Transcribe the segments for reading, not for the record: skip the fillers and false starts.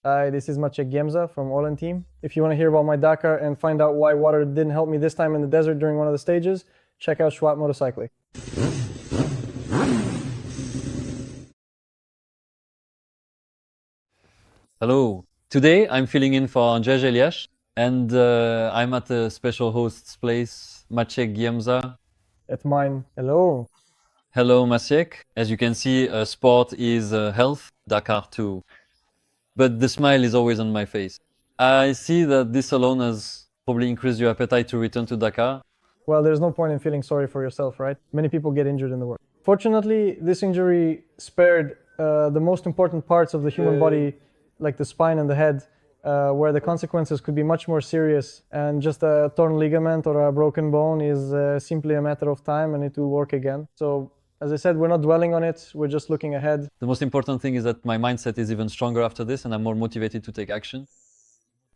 Hi, this is Maciej Giemza from Olen Team. If you want to hear about my Dakar and find out why water didn't help me this time in the desert during one of the stages, check out Schwab Motorcycling. Hello. Today I'm filling in for Andrzej Elias and I'm at the special host's place, Maciej Giemza. At mine, hello. Hello, Maciej. As you can see, sport is health, Dakar too. But the smile is always on my face. I see that this alone has probably increased your appetite to return to Dakar. Well, there's no point in feeling sorry for yourself, right? Many people get injured in the work. Fortunately, this injury spared the most important parts of the human body, like the spine and the head, where the consequences could be much more serious. And just a torn ligament or a broken bone is simply a matter of time and it will work again. So, as I said, we're not dwelling on it, we're just looking ahead. The most important thing is that my mindset is even stronger after this and I'm more motivated to take action.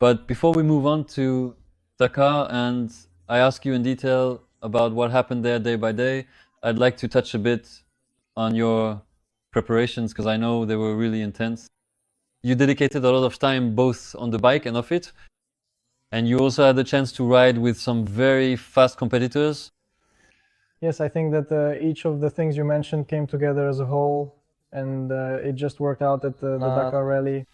But before we move on to Dakar and I ask you in detail about what happened there day by day, I'd like to touch a bit on your preparations because I know they were really intense. You dedicated a lot of time both on the bike and off it, and you also had the chance to ride with some very fast competitors. Yes, I think that each of the things you mentioned came together as a whole, and it just worked out at the Dakar Rally.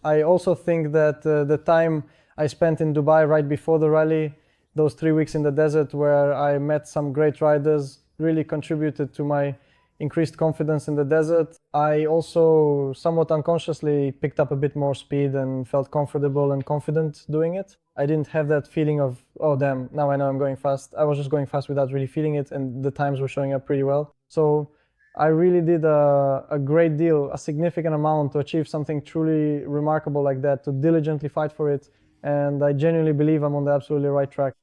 I also think that the time I spent in Dubai right before the rally, those 3 weeks in the desert where I met some great riders, really contributed to my increased confidence in the desert. I also somewhat unconsciously picked up a bit more speed and felt comfortable and confident doing it. I didn't have that feeling of, oh damn, now I know I'm going fast. I was just going fast without really feeling it, and the times were showing up pretty well. So I really did a great deal, a significant amount to achieve something truly remarkable like that, to diligently fight for it. And I genuinely believe I'm on the absolutely right track.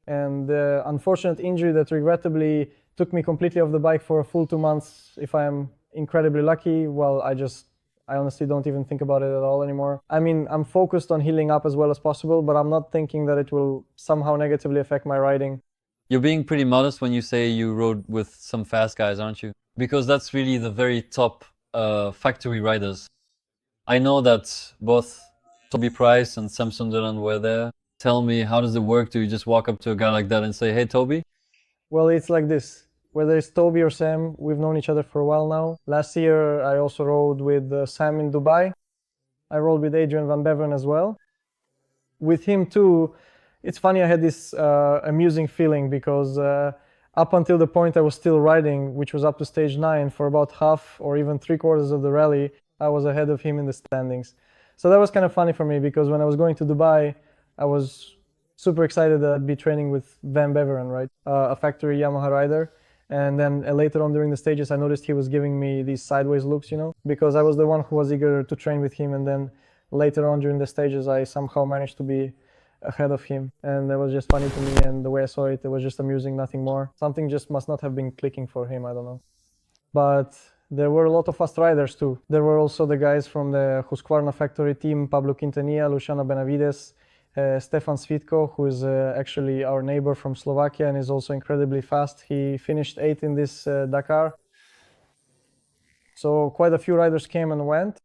And the unfortunate injury that regrettably took me completely off the bike for a full 2 months, if I am incredibly lucky, well, I honestly don't even think about it at all anymore. I mean, I'm focused on healing up as well as possible, but I'm not thinking that it will somehow negatively affect my riding. You're being pretty modest when you say you rode with some fast guys, aren't you? Because that's really the very top factory riders. I know that both Toby Price and Sunderland were there. Tell me, how does it work? Do you just walk up to a guy like that and say, hey, Toby? Well, it's like this. Whether it's Toby or Sam, we've known each other for a while now. Last year, I also rode with Sam in Dubai. I rode with Adrian Van Beveren as well. With him too, it's funny, I had this amusing feeling because up until the point I was still riding, which was up to stage 9, for about half or even 3/4 of the rally, I was ahead of him in the standings. So that was kind of funny for me because when I was going to Dubai, I was super excited that I'd be training with Van Beveren, right? A factory Yamaha rider. And then later on during the stages, I noticed he was giving me these sideways looks, because I was the one who was eager to train with him. And then later on during the stages, I somehow managed to be ahead of him. And that was just funny to me. And the way I saw it, it was just amusing, nothing more. Something just must not have been clicking for him, I don't know. But there were a lot of fast riders too. There were also the guys from the Husqvarna factory team, Pablo Quintanilla, Luciano Benavides, Stefan Svitko, who is actually our neighbor from Slovakia and is also incredibly fast. He finished 8th in this Dakar. So quite a few riders came and went.